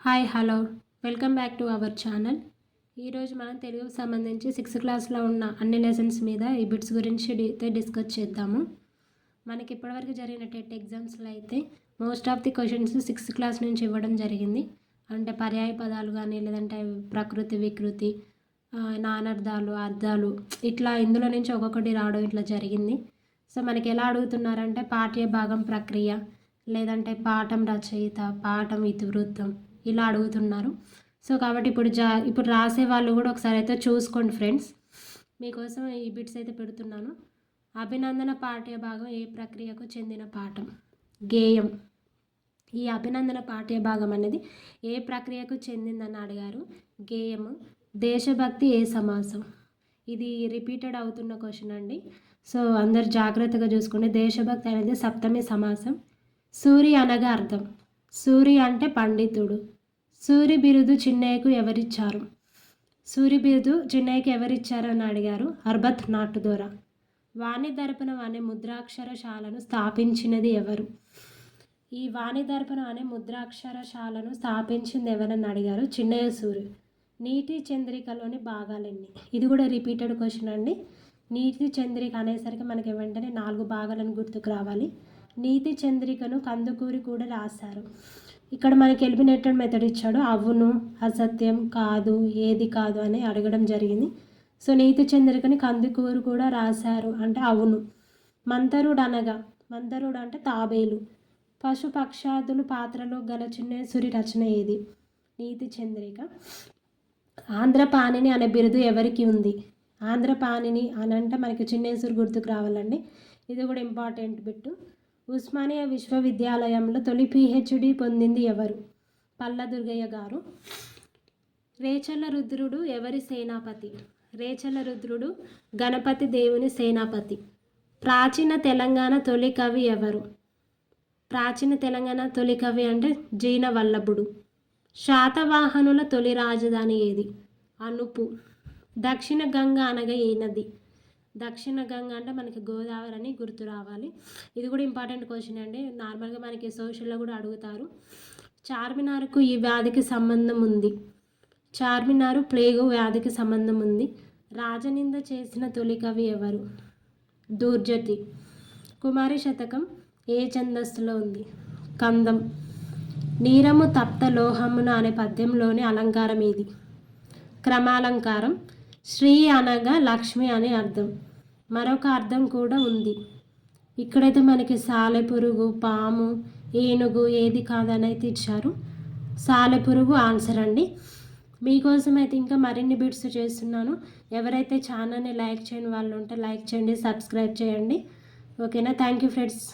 Hi hello welcome back to our channel. ఈరోజు మనం తెలుగుకు సంబంధించి 6th క్లాస్లో ఉన్న అన్ని లెసన్స్ మీద ఈ బిట్స్ గురించి డిస్కస్ చేద్దాము. మనకి ఇప్పటివరకు జరిగిన టెట్ ఎగ్జామ్స్లో అయితే most of the questions 6th class నుంచి ఇవ్వడం జరిగింది. అంటే పర్యాయ పదాలు కానీ లేదంటే ప్రకృతి వికృతి నానార్థాలు అర్థాలు ఇట్లా ఇందులో నుంచి ఒక్కొక్కటి రావడం ఇట్లా జరిగింది. సో మనకి ఎలా అడుగుతున్నారంటే పాఠ్య భాగం ప్రక్రియ లేదంటే పాఠం రచయిత పాఠం ఇతివృత్తం ఇలా అడుగుతున్నారు. సో కాబట్టి ఇప్పుడు రాసే వాళ్ళు కూడా ఒకసారి అయితే చూసుకోండి ఫ్రెండ్స్. మీకోసం ఈ బిట్స్ అయితే పెడుతున్నాను. అభినందన పాఠ్య భాగం ఏ ప్రక్రియకు చెందిన పాఠం? గేయం. ఈ అభినందన పాఠ్య భాగం అనేది ఏ ప్రక్రియకు చెందిందని అడిగారు. గేయము. దేశభక్తి ఏ సమాసం? ఇది రిపీటెడ్ అవుతున్న క్వశ్చన్ అండి. సో అందరు జాగ్రత్తగా చూసుకోండి. దేశభక్తి అనేది సప్తమి సమాసం. సూరి అనగా అర్థం. సూరి అంటే పండితుడు. సూరి బిరుదు చిన్నయ్యకు ఎవరిచ్చారు? సూరి బిరుదు చిన్నయ్యకు ఎవరిచ్చారని అడిగారు. అర్బత్ నాటుదోర. వాణి దర్పణం అనే ముద్రాక్షరశాలను స్థాపించినది ఎవరు? ఈ వాణి దర్పణం అనే ముద్రాక్షరశాలను స్థాపించింది ఎవరని అడిగారు. చిన్నయ్య సూరి. నీటి చంద్రికలోని భాగాలెన్ని? ఇది కూడా రిపీటెడ్ క్వశ్చన్ అండి. నీటి చంద్రిక అనేసరికి మనకి వెంటనే 4 భాగాలను గుర్తుకు రావాలి. నీతి చంద్రికను కందుకూరి కూడా రాశారు. ఇక్కడ మనకి ఎలిమినేటెడ్ మెథడ్ ఇచ్చాడు. అవును, అసత్యం, కాదు, ఏది కాదు అని అడగడం జరిగింది. సో నీతి చంద్రికని కందుకూరు కూడా రాశారు అంటే అవును. మంతరుడు అనగా మంతరుడు అంటే తాబేలు. పశు పక్షాదులు పాత్రలో గల చిన్నేశ్వరి రచన ఏది? నీతి చంద్రిక. ఆంధ్రపాణిని అనే బిరుదు ఎవరికి ఉంది? ఆంధ్రపాణిని అని అంటే మనకి చిన్నేశ్వరి గుర్తుకు రావాలండి. ఇది కూడా ఇంపార్టెంట్ బిట్టు. ఉస్మానియా విశ్వవిద్యాలయంలో తొలి PhD పొందింది ఎవరు? పల్ల దుర్గయ్య గారు. రేచల రుద్రుడు ఎవరి సేనాపతి? రేచల రుద్రుడు గణపతి దేవుని సేనాపతి. ప్రాచీన తెలంగాణ తొలి కవి ఎవరు? ప్రాచీన తెలంగాణ తొలి కవి అంటే జీన వల్లభుడు. శాతవాహనుల తొలి రాజధాని ఏది? అనుపు. దక్షిణ గంగ అనగా ఏ నది? దక్షిణ గంగ అంటే మనకి గోదావరి అని గుర్తు రావాలి. ఇది కూడా ఇంపార్టెంట్ క్వశ్చన్ అండి. నార్మల్గా మనకి సోషల్లో కూడా అడుగుతారు. చార్మినార్కు ఈ వ్యాధికి సంబంధం ఉంది. చార్మినారు ప్లేగు వ్యాధికి సంబంధం ఉంది. రాజనింద చేసిన తొలి కవి ఎవరు? దూర్జటి. కుమారి శతకం ఏ ఛందస్సులో ఉంది? కందం. నీరము తప్త లోహమున అనే పద్యంలోని అలంకారం ఏది? క్రమాలంకారం. శ్రీ అనగా లక్ష్మి అనే అర్థం. మరొక అర్థం కూడా ఉంది. ఇక్కడైతే మనకి సాలెపురుగు, పాము, ఏనుగు ఏది కాదని అయితే ఇచ్చారు. సాలెపురుగు ఆన్సర్ అండి. మీకోసం అయితే ఇంకా మరిన్ని బిట్స్ చేస్తున్నాను. ఎవరైతే ఛానల్ని లైక్ చేయని వాళ్ళు ఉంటే లైక్ చేయండి, సబ్స్క్రైబ్ చేయండి. ఓకేనా? Thank you friends.